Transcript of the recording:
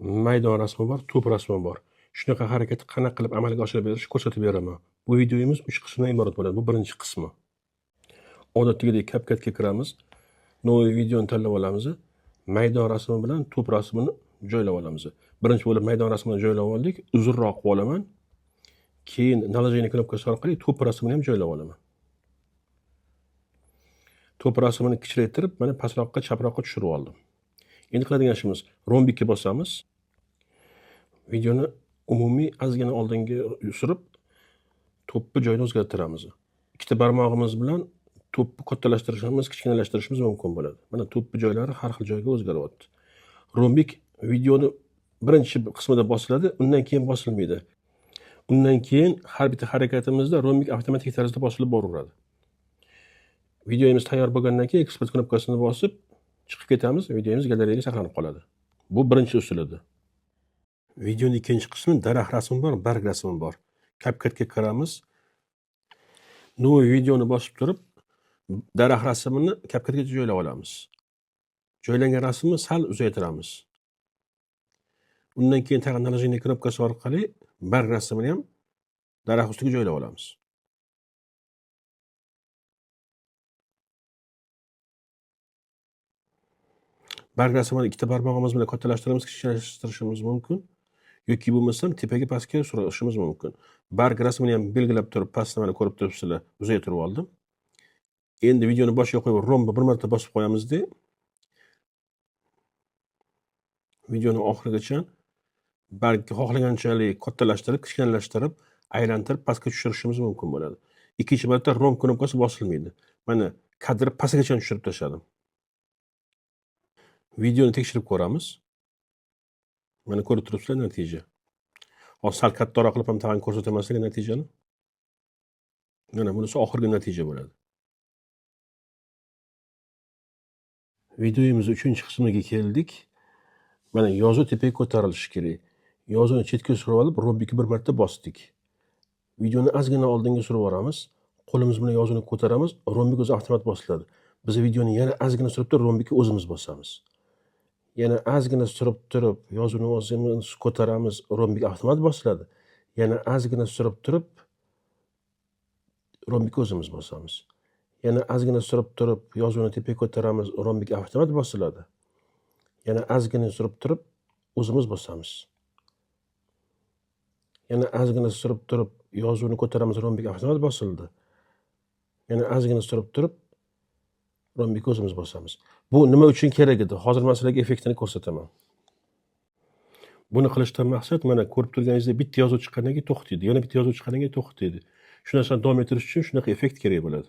maydon rasmi bor, to'p rasmi bor. Shunaqa harakatni qanaqa qilib amalga oshirib berishni ko'rsatib beraman. Bu videomiz 3 qismdan iborat bo'ladi. Bu birinchi qismi. Odatdagidek CapCut'ga kiramiz. Novoy videoni tanlab olamiz. Maydon rasmi bilan to'p rasmini joylab olamiz. Birinchi bo'lib maydon rasmini joylab oldik. Uzunroq qilib olaman. Keyin naложение knopkasi orqali to'p rasmini ham joylab olaman. To'p rasmini kichraytirib, mana pastroqqa, chaproqqa tushirib oldim. Endi qiladigan ishimiz rombikka bosamiz. Videoni umumiy ozgina oldinga surib, to'pni joyini o'zgartiramiz. Ikkita barmog'imiz bilan to'pni kattalashtirishimiz, kichkinalashtirishimiz mumkin bo'ladi. Mana to'pni joylari har xil joyga o'zgaryapti. Rombik videoni birinchi qismida bosiladi, undan keyin bosilmaydi. Undan keyin har bitta harakatimizda rombik avtomatik tarzda bosilib boraveradi. Videomiz tayyor bo'lgandan keyin eksport knopkasini bosib chiqib ketamiz, videomiz galereyada saqlanib qoladi. Bu birinchi usul edi. Videoning ikkinchi qismi daraxt rasmi bor, barg rasmi bor. CapCut'ga kiramiz. Novoy videoni bosib turib, daraxt rasmini CapCut'ga joylab olamiz. Joylangan rasmni sal uzaytiramiz. Undan keyin tag'in naложение knopkasi orqali barg rasmini ham daraxt ustiga joylab olamiz. Barg rasmini ikkita barmog'imiz bilan kattalashtiramiz, kichkinlashtirishimiz mumkin. Yoki bo'lmasam tepaga pastga surishimiz mumkin. Barg rasmini ham belgilab turib, pastda mana ko'rib turibsizlar, uzaytirib oldim. Endi videoni boshiga qo'yib romba bir marta bosib qo'yamizda videoni oxirigacha bargni xohlaganchalik kattalashtirib, kichkinalashtirib, aylantirib pastga tushirishimiz mumkin bo'ladi. Ikkinchi marta rom knopkasi bosilmaydi. Mana kadr pastgacha tushirib tashladim. Videoni tekshirib ko'ramiz. Mana ko'rib turibsizlar natija. Hozir sal kattaroq qilib ham tag'in ko'rsataman sizlarga natijani. Mana bunisi oxirgi natija bo'ladi. Videomiz 3-qismiga keldik. Mana yozuv tepaga ko'tarilishi kerak. Yozuvni chetga surib olib, rombikni bir marta bosdik. Videoni ozgina oldinga surib boramiz. Qo'limiz bilan yozuvni ko'taramiz, rombik o'zi avtomat bosiladi. Biz videoni yana ozgina surib turib, rombikni o'zimiz bosamiz. Yana ozgina surib turib, yozuvni o'zimiz ko'taramiz, rombik avtomat bosiladi. Yana ozgina surib turib, rombikni o'zimiz bosamiz. Yana ozgina surib turib, yozuvni tepaga ko'taramiz, rombik avtomat bosiladi. Yana ozgina surib turib, o'zimiz bosamiz. Yana ozgina surib turib, yozuvni ko'taramiz, rombik avtomat bosildi. Yana ozgina surib turib, rombikni o'zimiz bosamiz. Bu nima uchun kerak edi? Hozir men sizlarga effektini ko'rsataman. Buni qilishdan maqsad mana ko'rib turganingizdek bitta yozuv chiqqandan keyin to'xtaydi, yana bitta yozuv chiqqandan keyin to'xtaydi. Shu narsani davom ettirish uchun shunaqa effekt kerak bo'ladi.